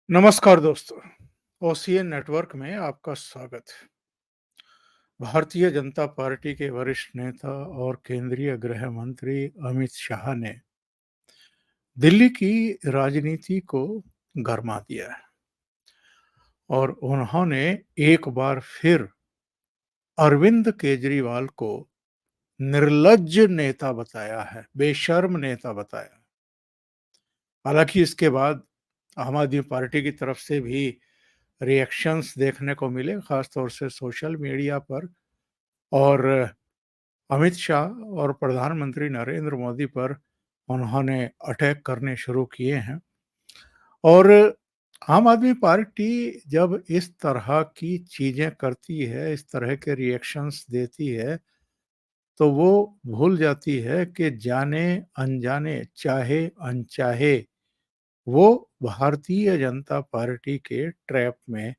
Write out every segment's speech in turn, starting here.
नमस्कार दोस्तों, OCN network में आपका स्वागत है। भारतीय जनता पार्टी के वरिष्ठ नेता और केंद्रीय गृह मंत्री अमित शाह ने दिल्ली की राजनीति को गरमा दिया है और उन्होंने एक बार फिर अरविंद केजरीवाल को निर्लज्ज नेता बताया है, बेशर्म नेता बताया। हालांकि इसके बाद आम आदमी पार्टी की तरफ से भी रिएक्शंस देखने को मिले, खासतौर से सोशल मीडिया पर। और अमित शाह और प्रधानमंत्री नरेंद्र मोदी पर उन्होंने अटैक करने शुरू किए हैं। और आम आदमी पार्टी जब इस तरह की चीजें करती है, इस तरह के रिएक्शंस देती है, तो वो भूल जाती है कि जाने अनजाने, चाहे अनचाहे, वो भारतीय जनता पार्टी के ट्रैप में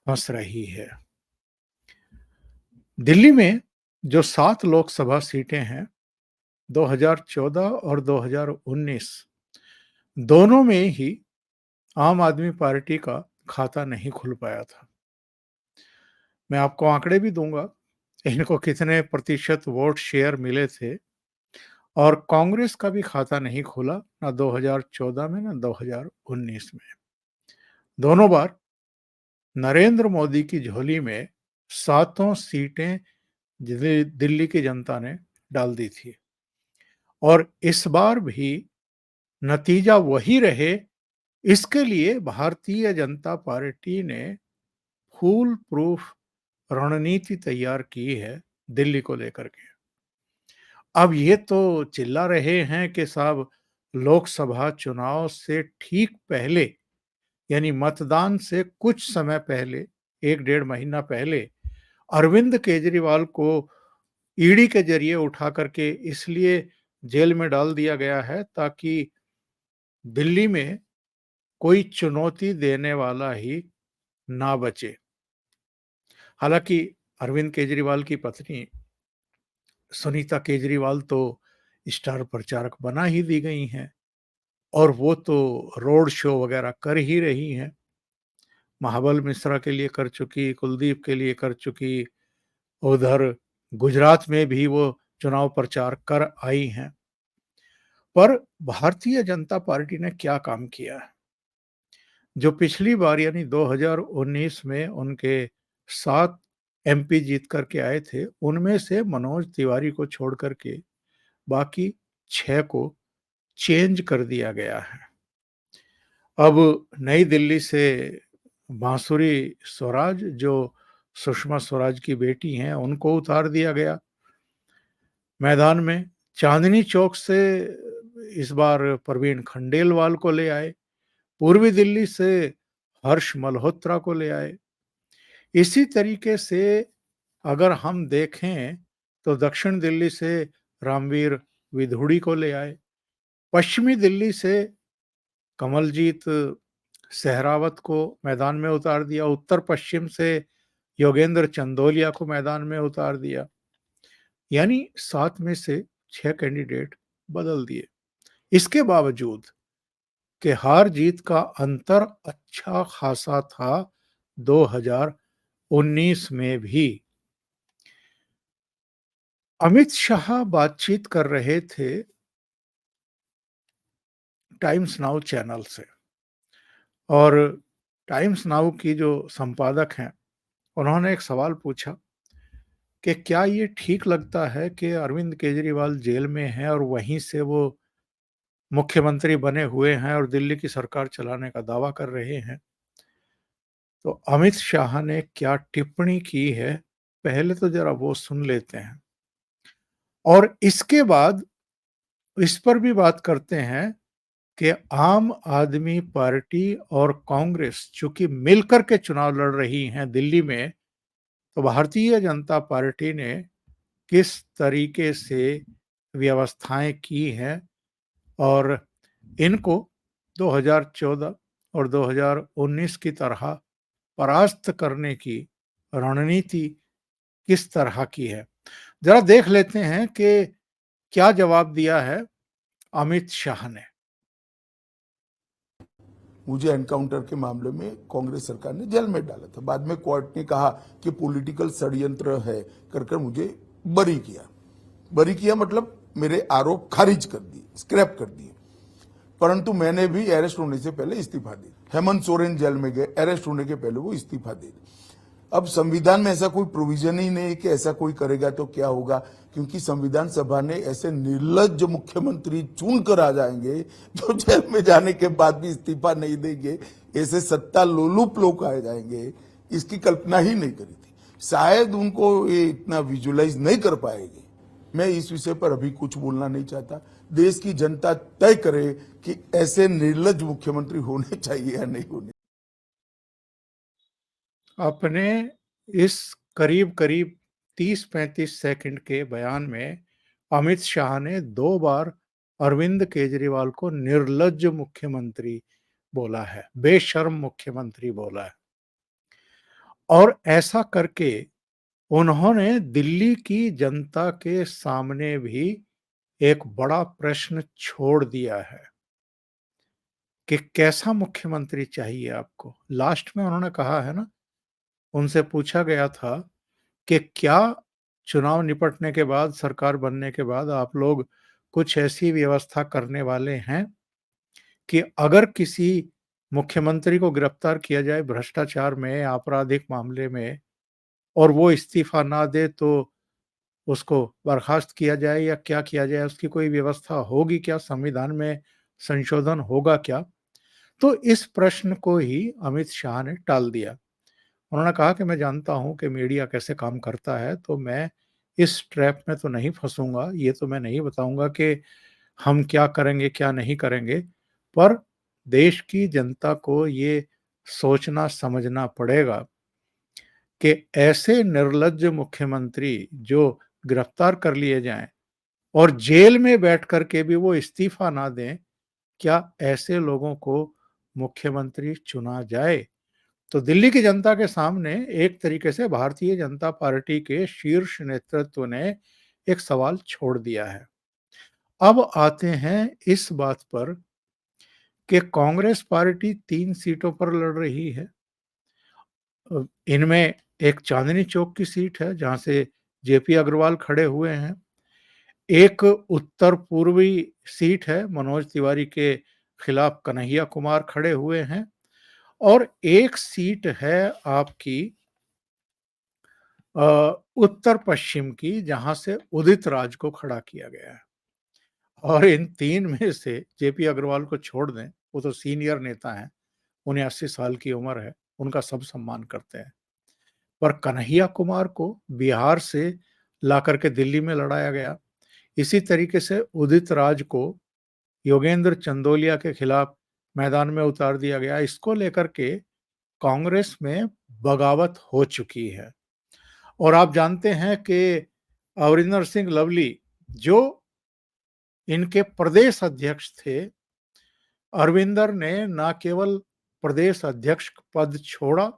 फंस रही है। दिल्ली में जो 7 लोकसभा सीटें हैं, 2014 और 2019 दोनों में ही आम आदमी पार्टी का खाता नहीं खुल पाया था। मैं आपको आंकड़े भी दूंगा, इनको कितने प्रतिशत वोट शेयर मिले थे। और कांग्रेस का भी खाता नहीं खुला, ना 2014 में ना 2019 में। दोनों बार नरेंद्र मोदी की झोली में सातों सीटें दिल्ली की जनता ने डाल दी थी। और इस बार भी नतीजा वही रहे, इसके लिए भारतीय जनता पार्टी ने फूल प्रूफ रणनीति तैयार की है दिल्ली को लेकर के। अब ये तो चिल्ला रहे हैं कि साहब, लोकसभा चुनाव से ठीक पहले, यानी मतदान से कुछ समय पहले, 1 डेढ़ महीना पहले, अरविंद केजरीवाल को ईडी के जरिए उठा करके इसलिए जेल में डाल दिया गया है ताकि दिल्ली में कोई चुनौती देने वाला ही ना बचे। हालांकि अरविंद केजरीवाल की पत्नी सुनीता केजरीवाल तो स्टार प्रचारक बना ही दी गई हैं और वो तो रोड शो वगैरह कर ही रही हैं। महाबल मिश्रा के लिए कर चुकी, कुलदीप के लिए कर चुकी, उधर गुजरात में भी वो चुनाव प्रचार कर आई हैं। पर भारतीय जनता पार्टी ने क्या काम किया है? जो पिछली बार यानी 2019 में उनके 7 एमपी जीत करके आए थे, उनमें से मनोज तिवारी को छोड़ करके बाकी 6 को चेंज कर दिया गया है। अब नई दिल्ली से बांसुरी स्वराज, जो सुषमा स्वराज की बेटी हैं, उनको उतार दिया गया मैदान में। चांदनी चौक से इस बार प्रवीण खंडेलवाल को ले आए, पूर्वी दिल्ली से हर्ष मल्होत्रा को ले आए। इसी तरीके से अगर हम देखें तो दक्षिण दिल्ली से रामवीर विधुड़ी को ले आए, पश्चिमी दिल्ली से कमलजीत सहरावत को मैदान में उतार दिया, उत्तर पश्चिम से योगेंद्र चंदोलिया को मैदान में उतार दिया। यानी 7 में से 6 कैंडिडेट बदल दिए। इसके बावजूद कि हार जीत का अंतर अच्छा खासा था 2019 में भी। अमित शाह बातचीत कर रहे थे टाइम्स नाउ चैनल से, और टाइम्स नाउ की जो संपादक हैं, उन्होंने एक सवाल पूछा कि क्या ये ठीक लगता है कि अरविंद केजरीवाल जेल में हैं और वहीं से वो मुख्यमंत्री बने हुए हैं और दिल्ली की सरकार चलाने का दावा कर रहे हैं। तो अमित शाह ने क्या टिप्पणी की है, पहले तो जरा वो सुन लेते हैं और इसके बाद इस पर भी बात करते हैं कि आम आदमी पार्टी और कांग्रेस चूंकि मिलकर के चुनाव लड़ रही हैं दिल्ली में, तो भारतीय जनता पार्टी ने किस तरीके से व्यवस्थाएं की हैं और इनको 2014 और 2019 की तरह परास्त करने की रणनीति किस तरह की है। जरा देख लेते हैं कि क्या जवाब दिया है अमित शाह ने। मुझे एनकाउंटर के मामले में कांग्रेस सरकार ने जेल में डाला था। बाद में कोर्ट ने कहा कि पॉलिटिकल षड्यंत्र है कर मुझे बरी किया मतलब मेरे आरोप खारिज कर दिए, स्क्रैप कर दिए। परंतु मैंने भी अरेस्ट होने से पहले इस्तीफा दे दिया। हेमंत सोरेन जेल में गए, अरेस्ट होने के पहले वो इस्तीफा दे दिया। अब संविधान में ऐसा कोई प्रोविजन ही नहीं कि ऐसा कोई करेगा तो क्या होगा, क्योंकि संविधान सभा ने ऐसे निर्लज्ज मुख्यमंत्री चुन कर आ जाएंगे जो जेल में जाने के बाद भी इस्तीफा नहीं देंगे। ऐसे सत्ता लोलुप लोग आ जाएंगे, इसकी कल्पना ही नहीं करी थी। शायद उनको ये इतना विजुअलाइज नहीं कर पाएंगे। मैं इस विषय पर अभी कुछ बोलना नहीं चाहता। देश की जनता तय करे कि ऐसे निर्लज्ज मुख्यमंत्री होने चाहिए या नहीं होने। अपने इस करीब करीब 30-35 सेकंड के बयान में अमित शाह ने 2 बार अरविंद केजरीवाल को निर्लज्ज मुख्यमंत्री बोला है, बेशर्म मुख्यमंत्री बोला है। और ऐसा करके उन्होंने दिल्ली की जनता के सामने भी एक बड़ा प्रश्न छोड़ दिया है कि कैसा मुख्यमंत्री चाहिए आपको। लास्ट में उन्होंने कहा है ना, उनसे पूछा गया था कि क्या चुनाव निपटने के बाद, सरकार बनने के बाद आप लोग कुछ ऐसी व्यवस्था करने वाले हैं कि अगर किसी मुख्यमंत्री को गिरफ्तार किया जाए भ्रष्टाचार में, आपराधिक मामले में, और वो इस्तीफा ना दे तो उसको बर्खास्त किया जाए या क्या किया जाए, उसकी कोई व्यवस्था होगी क्या? संविधान में संशोधन होगा क्या? तो इस प्रश्न को ही अमित शाह ने टाल दिया। उन्होंने कहा कि मैं जानता हूं कि मीडिया कैसे काम करता है, तो मैं इस ट्रैप में तो नहीं फंसूंगा। ये तो मैं नहीं बताऊंगा कि हम क्या करेंगे, क्या नहीं करेंगे, पर देश की जनता को ये सोचना समझना पड़ेगा कि ऐसे निर्लज्ज मुख्यमंत्री जो गिरफ्तार कर लिए जाएं और जेल में बैठ कर के भी वो इस्तीफा ना दें, क्या ऐसे लोगों को मुख्यमंत्री चुना जाए? तो दिल्ली की जनता के सामने एक तरीके से भारतीय जनता पार्टी के शीर्ष नेतृत्व ने एक सवाल छोड़ दिया है। अब आते हैं इस बात पर कि कांग्रेस पार्टी 3 सीटों पर लड़ रही है। इनमें एक चांदनी चौक की सीट है जहां से जेपी अग्रवाल खड़े हुए हैं। एक उत्तर पूर्वी सीट है, मनोज तिवारी के खिलाफ कन्हैया कुमार खड़े हुए हैं। और एक सीट है आपकी उत्तर पश्चिम की, जहां से उदित राज को खड़ा किया गया है। और इन 3 में से जेपी अग्रवाल को छोड़ दें, वो तो सीनियर नेता हैं, उन्हें 80 साल की उम्र है, उनका सब सम्मान करते हैं। पर कन्हैया कुमार को बिहार से ला करके दिल्ली में लड़ाया गया। इसी तरीके से उदित राज को योगेंद्र चंदोलिया के खिलाफ मैदान में उतार दिया गया। इसको लेकर के कांग्रेस में बगावत हो चुकी है। और आप जानते हैं कि अमरिंदर सिंह लवली, जो इनके प्रदेश अध्यक्ष थे, अरविंदर ने न केवल प्रदेश अध्यक्ष पद छोड़ा,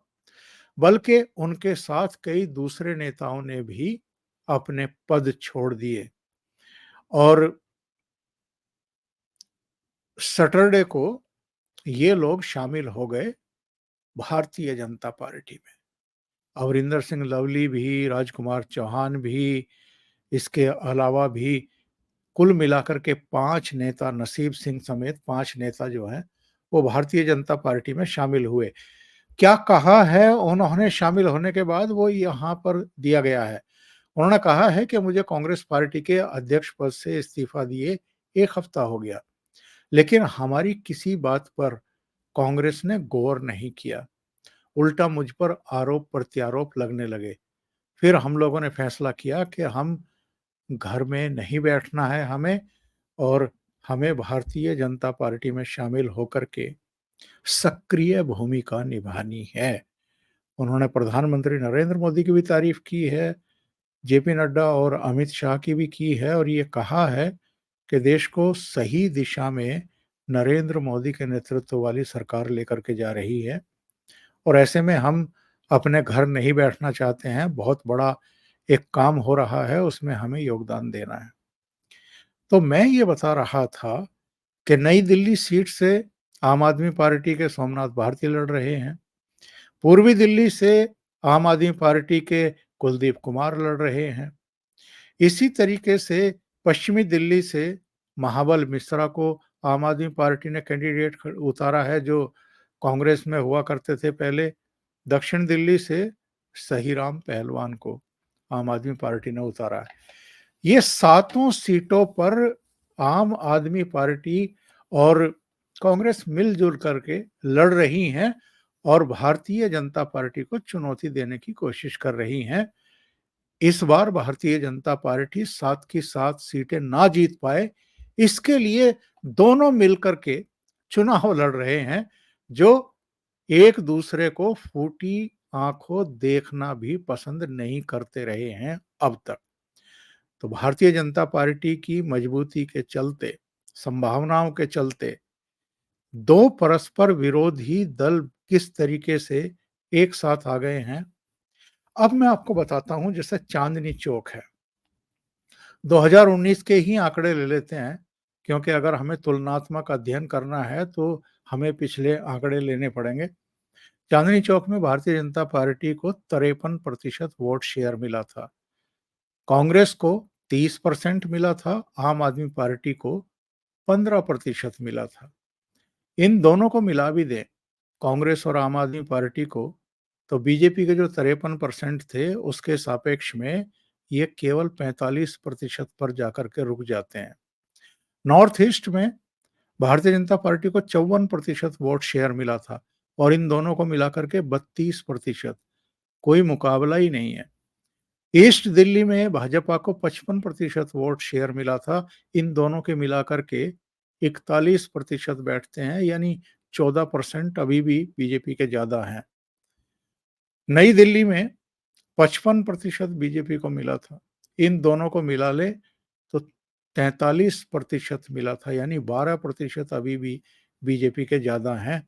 बल्कि उनके साथ कई दूसरे नेताओं ने भी अपने पद छोड़ दिए। और सैटरडे को ये लोग शामिल हो गए भारतीय जनता पार्टी में। अमरिंदर सिंह लवली भी, राजकुमार चौहान भी, इसके अलावा भी कुल मिलाकर के 5 नेता, नसीब सिंह समेत 5 नेता जो हैं, वो भारतीय जनता पार्टी में शामिल हुए। क्या कहा है उन्होंने शामिल होने के बाद, वो यहाँ पर दिया गया है। उन्होंने कहा है कि मुझे कांग्रेस पार्टी के अध्यक्ष पद से इस्तीफा दिए 1 हफ्ता हो गया, लेकिन हमारी किसी बात पर कांग्रेस ने गौर नहीं किया। उल्टा मुझ पर आरोप प्रत्यारोप लगने लगे। फिर हम लोगों ने फैसला किया कि हम घर में नहीं बैठना है हमें, और हमें भारतीय जनता पार्टी में शामिल होकर के सक्रिय भूमिका निभानी है। उन्होंने प्रधानमंत्री नरेंद्र मोदी की भी तारीफ की है, जेपी नड्डा और अमित शाह की भी की है, और ये कहा है कि देश को सही दिशा में नरेंद्र मोदी के नेतृत्व वाली सरकार लेकर के जा रही है। और ऐसे में हम अपने घर नहीं बैठना चाहते हैं, बहुत बड़ा एक काम हो रहा है, उसमें हमें योगदान देना है। तो मैं ये बता रहा था कि नई दिल्ली सीट से आम आदमी पार्टी के सोमनाथ भारती लड़ रहे हैं। पूर्वी दिल्ली से आम आदमी पार्टी के कुलदीप कुमार लड़ रहे हैं। इसी तरीके से पश्चिमी दिल्ली से महाबल मिश्रा को आम आदमी पार्टी ने कैंडिडेट उतारा है, जो कांग्रेस में हुआ करते थे पहले। दक्षिण दिल्ली से सहीराम पहलवान को आम आदमी पार्टी ने उतारा है। ये सातों सीटों पर आम आदमी पार्टी और कांग्रेस मिलजुल करके लड़ रही हैं और भारतीय जनता पार्टी को चुनौती देने की कोशिश कर रही हैं। इस बार भारतीय जनता पार्टी 7 की 7 सीटें ना जीत पाए, इसके लिए दोनों मिलकर के चुनाव लड़ रहे हैं, जो एक दूसरे को फूटी आंखों देखना भी पसंद नहीं करते रहे हैं अब तक। तो भारतीय जनता पार्टी की मजबूती के चलते, संभावनाओं के चलते, दो परस्पर विरोधी दल किस तरीके से एक साथ आ गए हैं, अब मैं आपको बताता हूं। जैसे चांदनी चौक है, 2019 के ही आंकड़े ले लेते हैं, क्योंकि अगर हमें तुलनात्मक अध्ययन करना है तो हमें पिछले आंकड़े लेने पड़ेंगे। चांदनी चौक में भारतीय जनता पार्टी को 53% वोट शेयर मिला था, कांग्रेस को 30% मिला था, आम आदमी पार्टी को 15% मिला था। इन दोनों को मिला भी दें, कांग्रेस और आम आदमी पार्टी को, तो बीजेपी के जो 53% थे उसके सापेक्ष में ये केवल 45% पर जाकर के रुक जाते हैं। नॉर्थ ईस्ट में भारतीय जनता पार्टी को 54% वोट शेयर मिला था और इन दोनों को मिलाकर के 32%, कोई मुकाबला ही नहीं है। ईस्ट दिल्ली में भाजपा को 55% वोट शेयर मिला था, इन दोनों के मिलाकर के 41% बैठते हैं, यानी 14% अभी भी बीजेपी के ज्यादा हैं। नई दिल्ली में 55% बीजेपी को मिला था, इन दोनों को मिला ले तो 43% मिला था, यानी 12% अभी भी बीजेपी के ज्यादा हैं।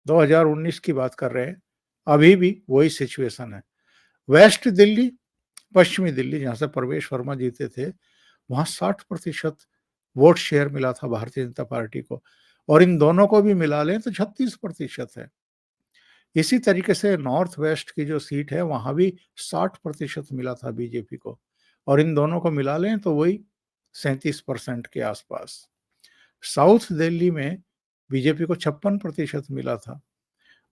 2019 की बात कर रहे हैं, अभी भी वही सिचुएशन है। वेस्ट दिल्ली, पश्चिमी दिल्ली, जहां से प्रवेश वर्मा जीते थे, वहां 60% वोट शेयर मिला था भारतीय जनता पार्टी को, और इन दोनों को भी मिला लें तो 36% है। इसी तरीके से नॉर्थ वेस्ट की जो सीट है वहां भी 60% मिला था बीजेपी को, और इन दोनों को मिला लें तो वही 37% के आसपास। साउथ दिल्ली में बीजेपी को 56% मिला था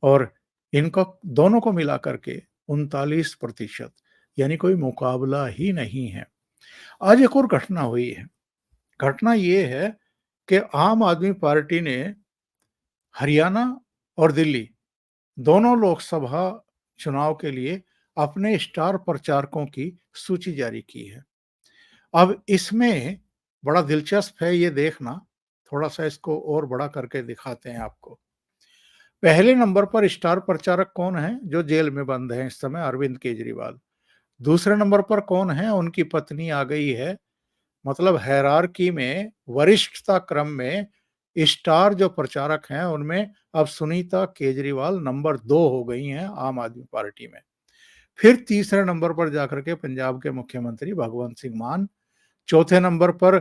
और इनको दोनों को मिला करके 39%, यानी कोई मुकाबला ही नहीं है। आज एक और घटना हुई है। घटना ये है कि आम आदमी पार्टी ने हरियाणा और दिल्ली दोनों लोकसभा चुनाव के लिए अपने स्टार प्रचारकों की सूची जारी की है। अब इसमें बड़ा दिलचस्प है ये देखना, थोड़ा सा इसको और बड़ा करके दिखाते हैं आपको। पहले नंबर पर स्टार प्रचारक कौन है? जो जेल में बंद है इस समय, अरविंद केजरीवाल। दूसरे नंबर पर कौन है? उनकी पत्नी आ गई है। मतलब हायरार्की में, वरिष्ठता क्रम में स्टार जो प्रचारक हैं उनमें अब सुनीता केजरीवाल नंबर 2 हो गई हैं आम आदमी पार्टी में। फिर तीसरे नंबर पर जाकर के पंजाब के मुख्यमंत्री भगवंत सिंह मान, चौथे नंबर पर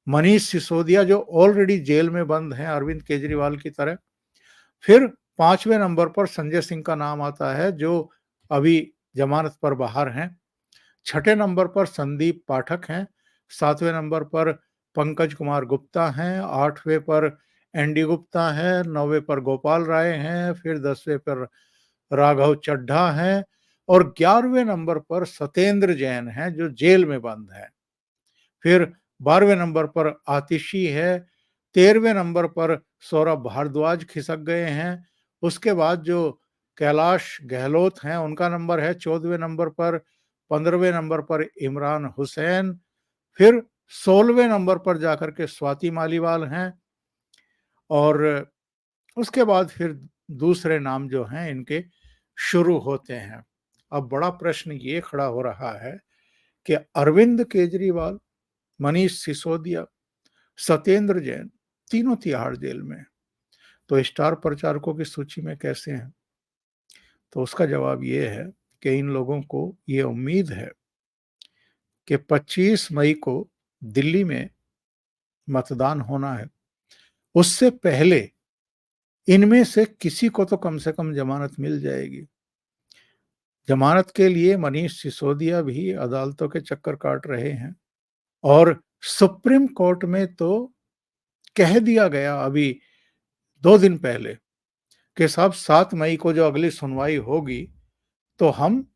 मनीष सिसोदिया जो ऑलरेडी जेल में बंद हैं अरविंद केजरीवाल की तरह। फिर पांचवें नंबर पर संजय सिंह का नाम आता है जो अभी जमानत पर बाहर हैं। छठे नंबर पर संदीप पाठक हैं। सातवें नंबर पर पंकज कुमार गुप्ता हैं। आठवें पर एनडी गुप्ता है। नौवें पर गोपाल राय हैं। फिर 10वें पर राघव चड्ढा हैं और 11वें नंबर पर सत्येंद्र जैन हैं जो जेल में बंद है। फिर 12वें नंबर पर आतिशी है। 13वें नंबर पर सौरभ भारद्वाज खिसक गए हैं। उसके बाद जो कैलाश गहलोत हैं उनका नंबर है 14वें नंबर पर। 15वें नंबर पर इमरान हुसैन। फिर 16वें नंबर पर जाकर के स्वाति मालीवाल हैं और उसके बाद फिर दूसरे नाम जो हैं इनके शुरू होते हैं। अब बड़ा प्रश्न ये खड़ा हो रहा है कि अरविंद केजरीवाल, मनीष सिसोदिया, सत्येंद्र जैन तीनों तिहाड़ जेल में, तो स्टार प्रचारकों की सूची में कैसे हैं? तो उसका जवाब ये है कि इन लोगों को ये उम्मीद है कि 25 मई को दिल्ली में मतदान होना है। उससे पहले इनमें से किसी को तो कम से कम जमानत मिल जाएगी। जमानत के लिए मनीष सिसोदिया भी अदालतों के चक्कर काट रहे हैं और सुप्रीम कोर्ट में तो कह दिया गया अभी 2 दिन पहले कि साहब 7 मई को जो अगली सुनवाई होगी तो हम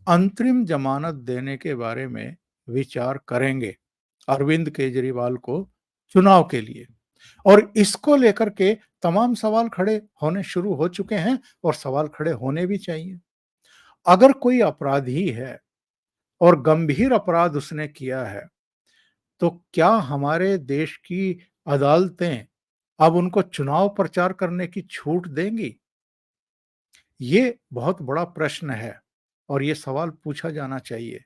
अंतरिम जमानत देने के बारे में विचार करेंगे अरविंद केजरीवाल को चुनाव के लिए। और इसको लेकर के तमाम सवाल खड़े होने शुरू हो चुके हैं और सवाल खड़े होने भी चाहिए। अगर कोई अपराधी है और गंभीर अपराध उसने किया है, तो क्या हमारे देश की अदालतें अब उनको चुनाव प्रचार करने की छूट देंगी? ये बहुत बड़ा प्रश्न है और ये सवाल पूछा जाना चाहिए।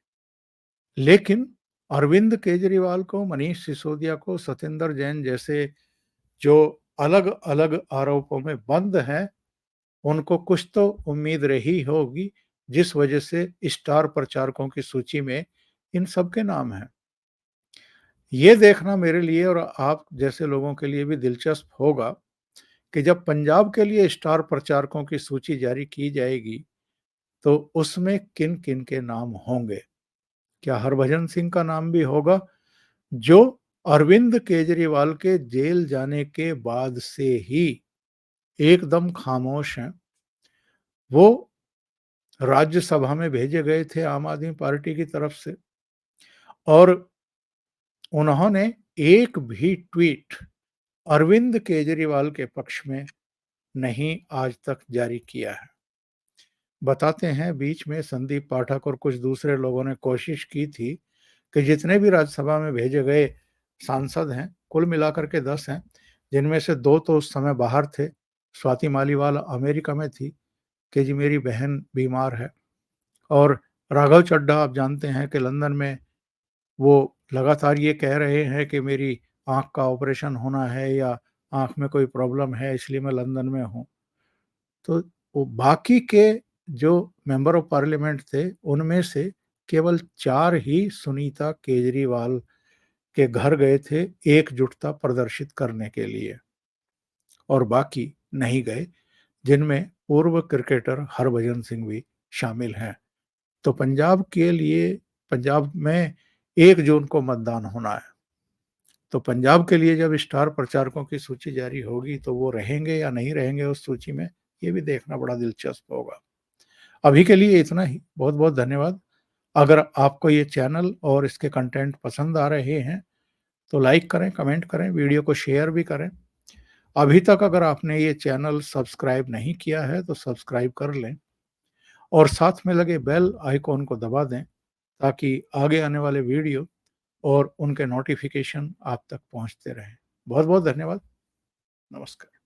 लेकिन अरविंद केजरीवाल को, मनीष सिसोदिया को, सत्येंद्र जैन जैसे जो अलग-अलग आरोपों में बंद हैं, उनको कुछ तो उम्मीद रही होगी, जिस वजह से स्टार प्रचारकों की सूची में इन सब के नाम हैं। ये देखना मेरे लिए और आप जैसे लोगों के लिए भी दिलचस्प होगा कि जब पंजाब के लिए स्टार प्रचारकों की सूची जारी की जाएगी, तो उसमें किन-किन के नाम होंगे। क्या हरभजन सिंह का नाम भी होगा, जो अरविंद केजरीवाल के जेल जाने के बाद से ही एकदम खामोश हैं। वो राज्यसभा में भेजे गए थे आम आदमी पार्टी की तरफ से और उन्होंने एक भी ट्वीट अरविंद केजरीवाल के पक्ष में नहीं आज तक जारी किया है। बताते हैं बीच में संदीप पाठक और कुछ दूसरे लोगों ने कोशिश की थी कि जितने भी राज्यसभा में भेजे गए सांसद हैं, कुल मिलाकर के 10 हैं, जिनमें से 2 तो उस समय बाहर थे। स्वाति मालीवाल अमेरिका में थी कि जी मेरी बहन बीमार है और राघव चड्ढा आप जानते हैं कि लंदन में वो लगातार ये कह रहे हैं कि मेरी आँख का ऑपरेशन होना है या आँख में कोई प्रॉब्लम है इसलिए मैं लंदन में हूँ। तो वो बाकी के जो मेंबर ऑफ पार्लियामेंट थे, उनमें से केवल 4 ही सुनीता केजरीवाल के घर गए थे एकजुटता प्रदर्शित करने के लिए और बाकी नहीं गए, जिनमें पूर्व क्रिकेटर हरभजन सिंह भी शामिल हैं। तो पंजाब के लिए पंजाब में 1 जून को मतदान होना है। तो पंजाब के लिए जब स्टार प्रचारकों की सूची जारी होगी तो वो रहेंगे या नहीं रहेंगे उस सूची में, ये भी देखना बड़ा दिलचस्प होगा। अभी के लिए इतना ही। बहुत-बहुत धन्यवाद। अगर आपको ये चैनल और इसके कंटेंट पसंद आ रहे हैं, तो लाइक करें, कमेंट करें, वीडियो को शेयर भी करें। अभी तक अगर आपने ये चैनल सब्सक्राइब नहीं किया है, तो सब्सक्राइब कर लें और साथ में लगे बेल आइकॉन को दबा दें, ताकि आगे आने वाले वीडियो और उनके नोटिफ़िकेशन आप तक पहुँचते रहें। बहुत-बहुत धन्यवाद। नमस्कार।